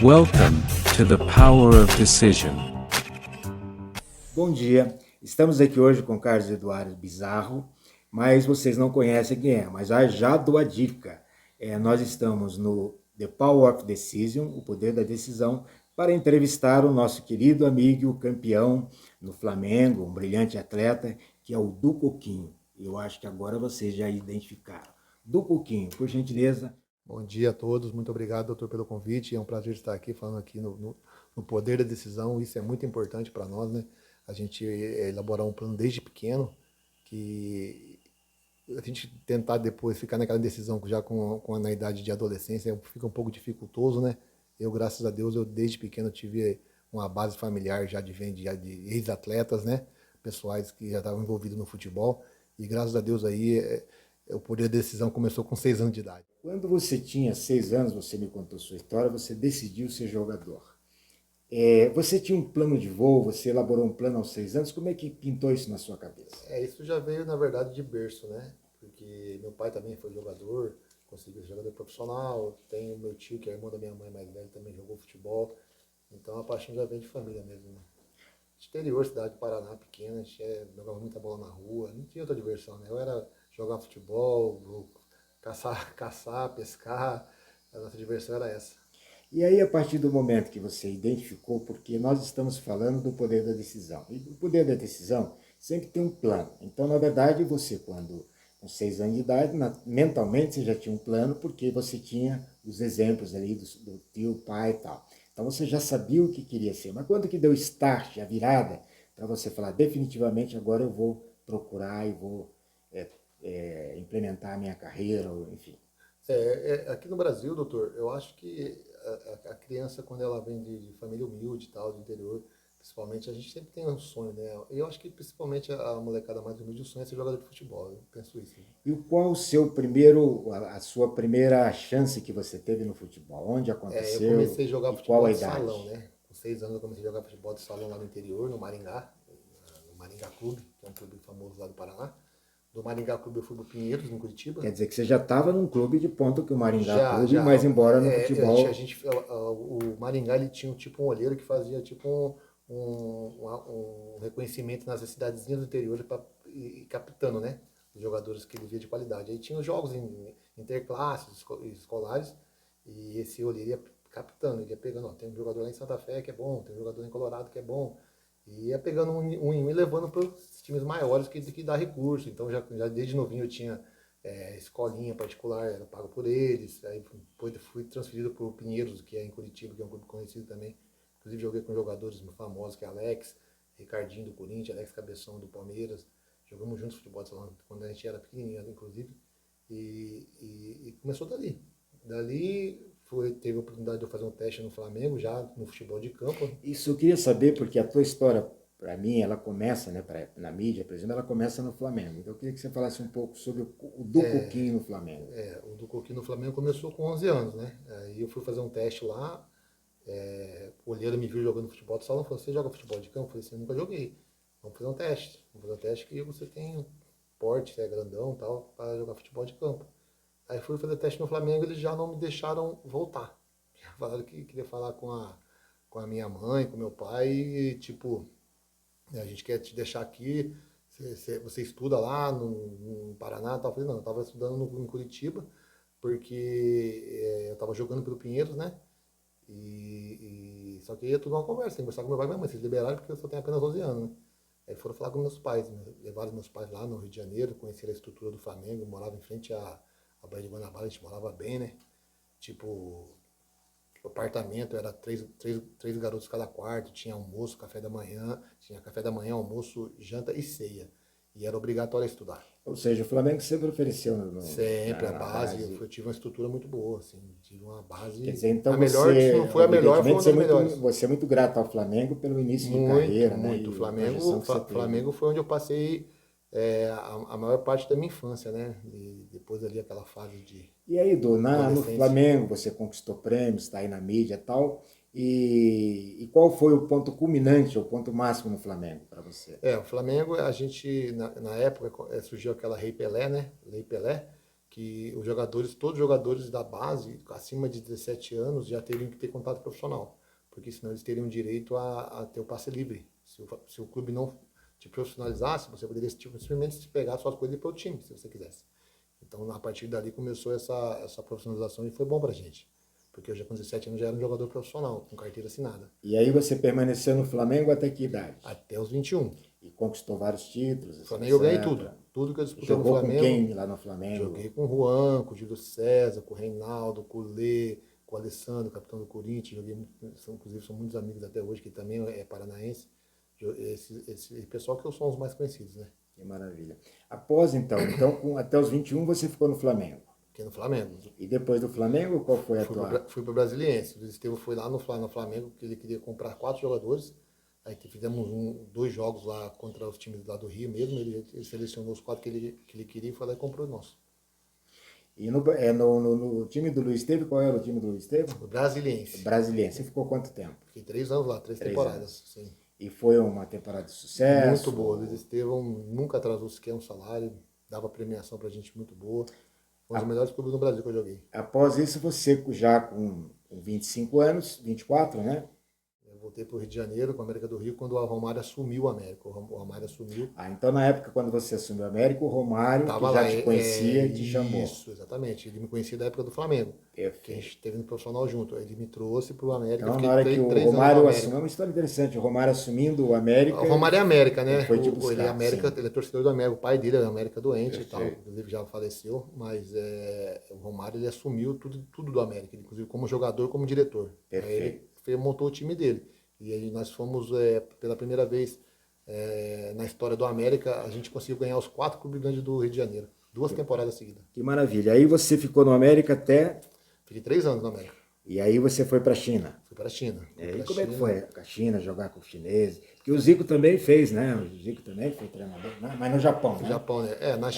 Welcome to the Power of Decision. Bom dia, estamos aqui hoje com Carlos Eduardo Bizarro, mas vocês não conhecem quem é, mas já dou a dica. Nós estamos no The Power of Decision, o poder da decisão, para entrevistar o nosso querido amigo, o campeão no Flamengo, um brilhante atleta, que é o Du Coquinho. Eu acho que agora vocês já identificaram. Du Coquinho, por gentileza. Bom dia a todos, muito obrigado, doutor, pelo convite. É um prazer estar aqui falando aqui no poder da decisão. Isso é muito importante para nós, né? A gente elaborar um plano desde pequeno, que a gente tentar depois ficar naquela decisão já na idade de adolescência fica um pouco dificultoso, né? Eu, graças a Deus, desde pequeno tive uma base familiar já de ex-atletas, né? Pessoais que já estavam envolvidos no futebol. E graças a Deus aí o poder da decisão começou com 6 anos de idade. Quando você tinha 6 anos, você me contou sua história, você decidiu ser jogador. Você tinha um plano de voo, você elaborou um plano aos 6 anos, como é que pintou isso na sua cabeça? Isso já veio, na verdade, de berço, né? Porque meu pai também foi jogador, conseguiu ser jogador profissional, tem o meu tio, que é irmão da minha mãe mais velha, também jogou futebol, então a paixão já vem de família mesmo, né? Exterior, cidade do Paraná, pequena, a gente jogava muita bola na rua, não tinha outra diversão, né? Eu era jogar futebol, caçar, pescar, a nossa diversão era essa. E aí, a partir do momento que você identificou, porque nós estamos falando do poder da decisão, e o poder da decisão sempre tem um plano. Então, na verdade, você, quando com 6 anos de idade, mentalmente você já tinha um plano, porque você tinha os exemplos ali do tio, pai e tal. Então, você já sabia o que queria ser. Mas quando que deu o start, a virada, para você falar, definitivamente, agora eu vou procurar e vou implementar a minha carreira, enfim. Aqui no Brasil, doutor, eu acho que a criança, quando ela vem de família humilde e tal, do interior, principalmente, a gente sempre tem um sonho, né? Eu acho que principalmente a molecada mais humilde, o sonho é ser jogador de futebol, eu penso isso. Né? E qual a sua primeira chance que você teve no futebol? Onde aconteceu? Eu comecei a jogar futebol qual a de idade? salão, né? Com 6 anos eu comecei a jogar futebol de salão lá no interior, no Maringá Clube, que é um clube famoso lá do Paraná. Do Maringá Clube eu fui pro Pinheiros, em Curitiba. Quer dizer que você já estava num clube de ponta que o Maringá Clube, mas embora no futebol... O Maringá ele tinha tipo um olheiro que fazia tipo um reconhecimento nas cidadezinhas do interior e captando, né? Os jogadores que ele via de qualidade. Aí tinha os jogos interclasses, escolares, e esse olheiro ia captando, ele ia pegando, ó, tem um jogador lá em Santa Fé que é bom, tem um jogador em Colorado que é bom, e ia pegando um em um e levando para os times maiores que dá recurso. Então já desde novinho eu tinha escolinha particular, era pago por eles. Aí fui transferido para o Pinheiros, que é em Curitiba, que é um clube conhecido também. Inclusive joguei com jogadores famosos, que é Alex, Ricardinho do Corinthians, Alex Cabeção do Palmeiras. Jogamos juntos futebol de salão quando a gente era pequenininho, inclusive. E começou dali. Dali teve a oportunidade de eu fazer um teste no Flamengo, já no futebol de campo. Isso eu queria saber, porque a tua história, para mim, ela começa, né, na mídia, por exemplo, ela começa no Flamengo. Então eu queria que você falasse um pouco sobre o Du Coquinho no Flamengo. O Du Coquinho no Flamengo começou com 11 anos, né? Aí eu fui fazer um teste lá, o olheiro me viu jogando futebol de salão, falou, você joga futebol de campo? Eu falei assim, eu nunca joguei. Vamos fazer um teste. Vamos fazer um teste que você tem porte, você é grandão e tal, para jogar futebol de campo. Aí fui fazer teste no Flamengo, eles já não me deixaram voltar. Já falaram que queria falar com a minha mãe, com meu pai, e tipo, a gente quer te deixar aqui, você estuda lá no Paraná e tal. Eu falei, não, eu estava estudando em Curitiba, porque eu estava jogando pelo Pinheiros, né? Só que ia tudo uma conversa, conversar com meu pai e minha mãe, vocês liberaram porque eu só tenho apenas 11 anos, né? Aí foram falar com meus pais, né? Levaram meus pais lá no Rio de Janeiro, conheceram a estrutura do Flamengo, morava em frente à Baía de Guanabara, a gente morava bem, né? Tipo, o apartamento era três garotos cada quarto, tinha almoço, café da manhã, almoço, janta e ceia. E era obrigatório estudar. Ou seja, o Flamengo sempre ofereceu sempre, a base. Eu tive uma estrutura muito boa, assim, tive uma base. Quer dizer, então a melhor, se não foi a melhor, foi uma das melhores. Você é muito grato ao Flamengo pelo início de carreira, muito. Né? Flamengo foi onde eu passei a maior parte da minha infância, né? E depois ali aquela fase de... E aí, no Flamengo você conquistou prêmios, está aí na mídia e tal. E qual foi o ponto culminante, o ponto máximo no Flamengo para você? O Flamengo, a gente, na época, surgiu aquela Rei Pelé, né? Lei Pelé, que os jogadores, todos os jogadores da base, acima de 17 anos, já teriam que ter contato profissional, porque senão eles teriam direito a ter o passe livre. Se o clube não te profissionalizasse, você poderia simplesmente pegar suas coisas e ir para o time, se você quisesse. Então, a partir dali começou essa profissionalização e foi bom pra gente. Porque eu já com 17 anos já era um jogador profissional, com carteira assinada. E aí você permaneceu no Flamengo até que idade? Até os 21. E conquistou vários títulos. No Flamengo eu ganhei etc. tudo. Tudo que eu disputei Jogou no Flamengo. com quem lá no Flamengo? Joguei com o Juan, com o Júlio César, com o Reinaldo, com o Lê, com o Alessandro, capitão do Corinthians. Joguei, inclusive são muitos amigos até hoje, que também é paranaense. Esse pessoal que são os mais conhecidos, né? Que maravilha. Após então até os 21 você ficou no Flamengo. Fiquei no Flamengo. E depois do Flamengo, qual foi a tua? Fui para o Brasiliense. O Luiz Estevam foi lá no Flamengo, que ele queria comprar 4 jogadores. Aí fizemos 2 jogos lá contra os times lá do Rio mesmo. Ele selecionou os 4 que ele queria e foi lá e comprou o nosso. E no time do Luiz Estevam, qual era o time do Luiz Estevam? O Brasiliense. Brasiliense. Você ficou quanto tempo? Fiquei 3 anos lá, 3 temporadas. Sim. E foi uma temporada de sucesso? Muito boa. O Luiz Estevam nunca atrasou sequer um salário, dava premiação pra gente muito boa. Foi um dos melhores clubes no Brasil que eu joguei. Após isso, você já com 25 anos, 24, né? Eu voltei pro Rio de Janeiro, com a América do Rio, quando o Romário assumiu o América. O Romário assumiu. Então na época, quando você assumiu o América, o Romário, Tava que já lá, te conhecia, te chamou. Isso, exatamente. Ele me conhecia da época do Flamengo. Que a Perfeito. gente teve no profissional junto. Ele me trouxe pro América. Então, eu na hora que o 3 anos Romário no América. assumiu, é uma história interessante. O Romário assumindo o América. O Romário é América, né? Ele foi te buscar, ele é América, sim. ele é torcedor do América. O pai dele é América doente Perfeito. e tal. Inclusive já faleceu, mas o Romário ele assumiu tudo do América, inclusive como jogador, como diretor. Perfeito. Aí ele montou o time dele. E aí nós fomos, pela primeira vez na história do América, a gente conseguiu ganhar os 4 clubes grandes do Rio de Janeiro. 2 temporadas seguidas. Que maravilha. Aí você ficou no América até... Fiquei 3 anos no América. E aí você foi para a China. Fui para a China. E como é que foi a China, jogar com os chineses? Porque o Zico também fez, né? O Zico também foi treinador, né? Mas no Japão, No né? Japão, né? Na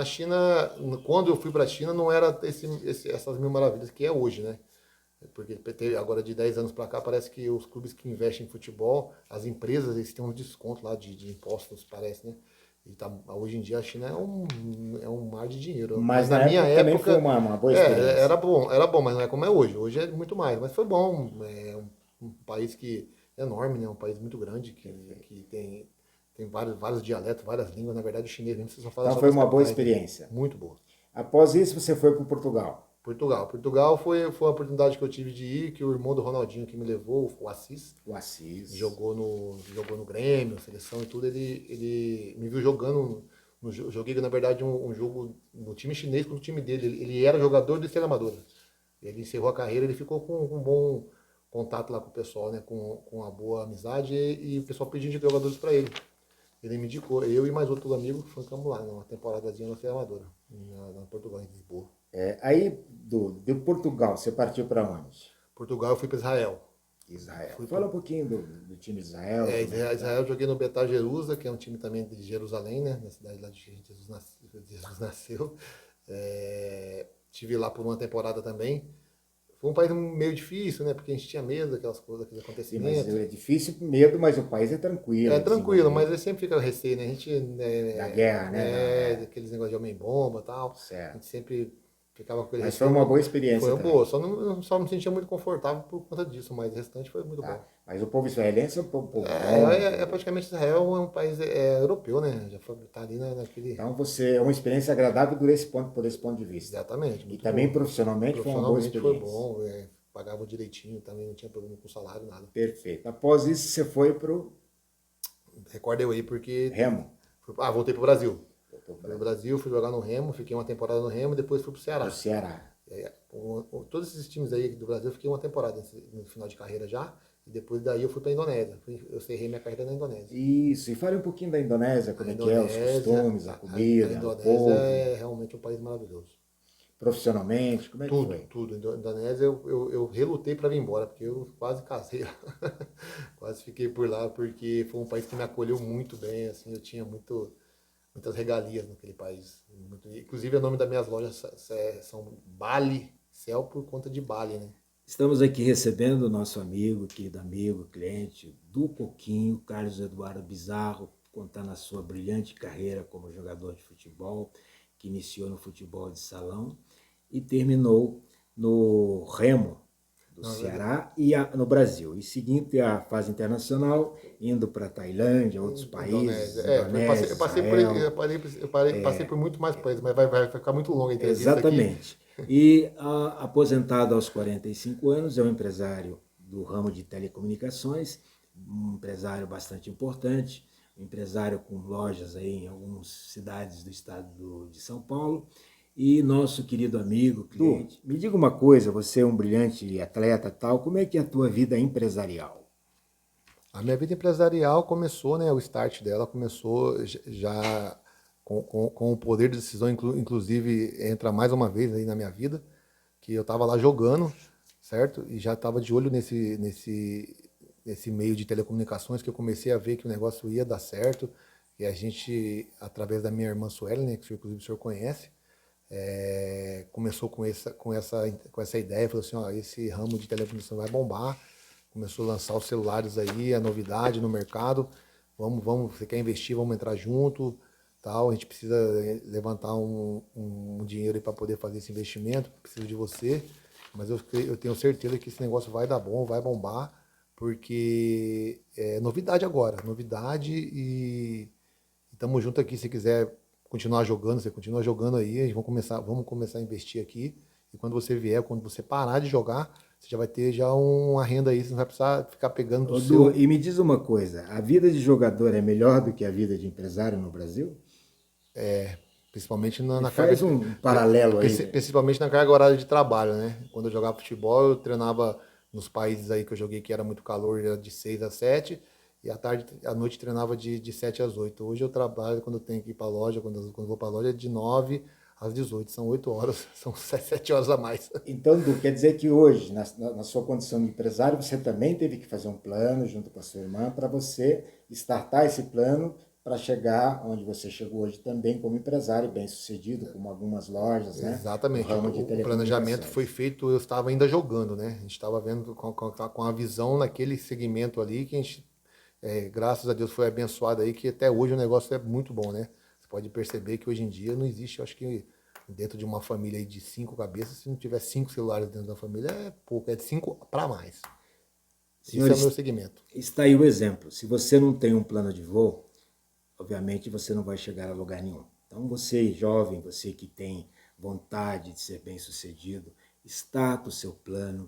China, quando eu fui para a China, não era essas mil maravilhas que é hoje, né? Porque agora de 10 anos para cá, parece que os clubes que investem em futebol, as empresas, eles têm um desconto lá de impostos, parece, né? E hoje em dia a China é um mar de dinheiro. Mas na na minha época também época foi uma boa experiência. era bom, mas não é como é hoje. Hoje é muito mais, mas foi bom. É um país que é enorme, né? Um país muito grande, que tem vários dialetos, várias línguas. Na verdade, o chinês mesmo, você só fala Então só foi das uma boa capitais, né? experiência. Muito boa. Após isso, você foi para Portugal. Portugal foi a oportunidade que eu tive de ir, que o irmão do Ronaldinho que me levou, o Assis, O Assis. jogou no Grêmio, seleção e tudo, ele me viu jogando, joguei na verdade um jogo no time chinês com o time dele, ele era jogador do Estrela Amadora. Ele encerrou a carreira, ele ficou com um bom contato lá com o pessoal, né, com uma boa amizade e o pessoal pedindo de jogadores para ele. Ele me indicou, eu e mais outros amigos ficamos lá, numa temporadazinha no Estrela Amadora, na Portugal, em Lisboa. Aí, de Portugal, você partiu para onde? Portugal eu fui para Israel. Israel. Fala um pouquinho do time de Israel. Israel eu joguei no Betar Jerusa, que é um time também de Jerusalém, né? Na cidade lá de Jesus nasceu. Estive lá por uma temporada também. Foi um país meio difícil, né? Porque a gente tinha medo daquelas coisas, daqueles acontecimentos. Mas é difícil, medo, mas o país é tranquilo. É tranquilo, mas ele sempre fica receio, né? A gente... Da guerra, né? Aqueles negócios de homem-bomba e tal. Certo. A gente sempre ficava com ele. Mas foi uma boa experiência. Foi também. boa, só me sentia muito confortável por conta disso, mas o restante foi muito bom. Mas o povo israelense é um povo bom. Praticamente Israel é um país europeu, né? Já tá ali naquele... Então é uma experiência agradável por esse ponto de vista. Exatamente. E também profissionalmente foi uma boa experiência. Foi bom, pagava direitinho, também não tinha problema com salário, nada. Perfeito. Após isso, você foi pro Recorda eu aí, porque... Remo. Voltei pro Brasil. Fui pro Brasil, fui jogar no Remo, fiquei uma temporada no Remo e depois fui pro Ceará. Do Ceará. Todos esses times aí do Brasil, eu fiquei uma temporada no final de carreira já, e depois daí eu fui pra Indonésia. Eu cerrei minha carreira na Indonésia. Isso, e fale um pouquinho da Indonésia, como é que é, os costumes, a comida, a o Indonésia povo, é realmente um país maravilhoso. profissionalmente, como é que foi? Tudo. Indonésia eu relutei para vir embora, porque eu quase casei lá. Quase fiquei por lá, porque foi um país que me acolheu muito bem, assim, eu tinha muitas regalias naquele país. Inclusive o nome das minhas lojas são Bali Céu por conta de Bali, né? Estamos aqui recebendo o nosso querido amigo, cliente do Coquinho, Carlos Eduardo Bizarro, contando a sua brilhante carreira como jogador de futebol. que iniciou no futebol de salão e terminou no Remo do Ceará e no Brasil. E seguindo a fase internacional, indo para Tailândia, outros países, Indonésia, Israel. Passei por muito mais países, mas vai ficar muito longa a entrevista aqui. Exatamente. E aposentado aos 45 anos, é um empresário do ramo de telecomunicações, um empresário bastante importante, um empresário com lojas aí em algumas cidades do estado de São Paulo. E nosso querido amigo, cliente, me diga uma coisa, você é um brilhante atleta tal, como é que é a tua vida empresarial? A minha vida empresarial começou, né, o start dela começou já com o poder de decisão, inclusive entra mais uma vez aí na minha vida, que eu estava lá jogando, certo? E já estava de olho nesse meio de telecomunicações, que eu comecei a ver que o negócio ia dar certo. E a gente, através da minha irmã Sueli, né, que inclusive o senhor conhece, começou com essa ideia, falou assim, ó, esse ramo de telecomunicação vai bombar, começou a lançar os celulares aí, a novidade no mercado, vamos, você quer investir, vamos entrar junto, tal, a gente precisa levantar um dinheiro para poder fazer esse investimento, preciso de você, mas eu tenho certeza que esse negócio vai dar bom, vai bombar, porque é novidade agora, novidade e estamos juntos aqui, se quiser continuar jogando, você continua jogando aí, a gente vamos começar a investir aqui. E quando você vier, quando você parar de jogar, você já vai ter já uma renda aí, você não vai precisar ficar pegando do seu... E me diz uma coisa, a vida de jogador é melhor do que a vida de empresário no Brasil? Principalmente na Faz carga... um paralelo aí. Principalmente na carga horária de trabalho, né? Quando eu jogava futebol, eu treinava nos países aí que eu joguei que era muito calor, era de 6 às 7, e à noite treinava de 7 às 8. Hoje eu trabalho quando eu tenho que ir para a loja, quando eu vou para a loja é de 9 às 18. São 8 horas, são 7 horas a mais. Então, Du, quer dizer que hoje, na sua condição de empresário, você também teve que fazer um plano junto com a sua irmã para você startar esse plano para chegar onde você chegou hoje também como empresário bem-sucedido, como algumas lojas, né? Exatamente. No ramo de O planejamento foi feito, eu estava ainda jogando, né? A gente estava vendo com a visão naquele segmento ali que a gente, graças a Deus, foi abençoado aí, que até hoje o negócio é muito bom, né? Você pode perceber que hoje em dia não existe, eu acho que dentro de uma família aí de 5 cabeças, se não tiver 5 celulares dentro da família, é pouco, é de 5 para mais. Senhor, esse é o meu segmento. Está aí o exemplo. Se você não tem um plano de voo, obviamente você não vai chegar a lugar nenhum. Então você, jovem, você que tem vontade de ser bem-sucedido, starta o seu plano,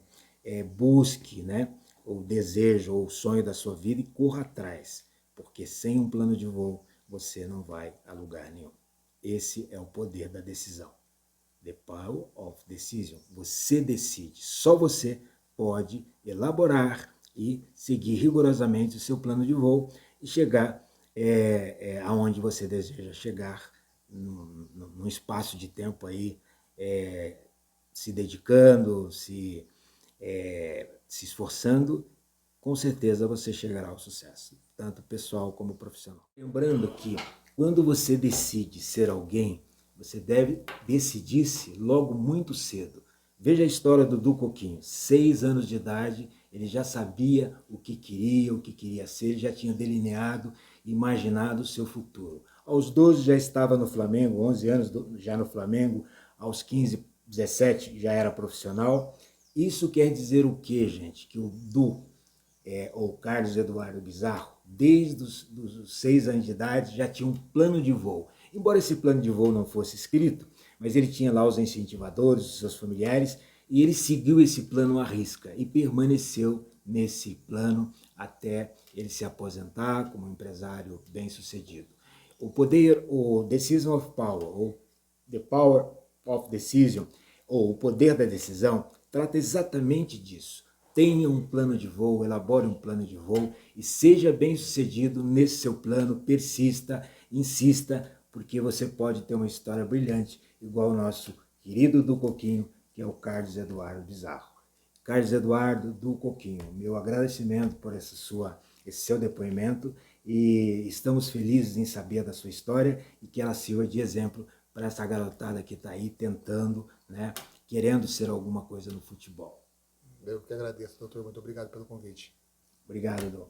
busque, né, o desejo ou o sonho da sua vida e corra atrás, porque sem um plano de voo você não vai a lugar nenhum. Esse é o poder da decisão. The power of decision. Você decide, só você pode elaborar e seguir rigorosamente o seu plano de voo e chegar aonde você deseja chegar, num espaço de tempo aí, se dedicando, se esforçando, com certeza você chegará ao sucesso, tanto pessoal como profissional. Lembrando que quando você decide ser alguém, você deve decidir-se logo muito cedo. Veja a história do Du Coquinho, 6 anos de idade, ele já sabia o que queria ser, ele já tinha delineado, imaginado o seu futuro. Aos 12 já estava no Flamengo, 11 anos já no Flamengo, aos 15, 17 já era profissional. Isso quer dizer o quê, gente? Que o Du, ou Carlos Eduardo Bizarro, desde os 6 anos de idade já tinha um plano de voo. Embora esse plano de voo não fosse escrito, mas ele tinha lá os incentivadores, os seus familiares, e ele seguiu esse plano à risca e permaneceu nesse plano até ele se aposentar como empresário bem-sucedido. O Decision of Power, ou The Power of Decision, ou o poder da decisão, trata exatamente disso. Tenha um plano de voo, elabore um plano de voo e seja bem-sucedido nesse seu plano, persista, insista, porque você pode ter uma história brilhante, igual o nosso querido Du Coquinho, que é o Carlos Eduardo Bizarro. Carlos Eduardo Du Coquinho, meu agradecimento por esse seu depoimento e estamos felizes em saber da sua história e que ela sirva de exemplo para essa garotada que está aí tentando, né, querendo ser alguma coisa no futebol. Eu que agradeço, doutor. Muito obrigado pelo convite. Obrigado, Dom.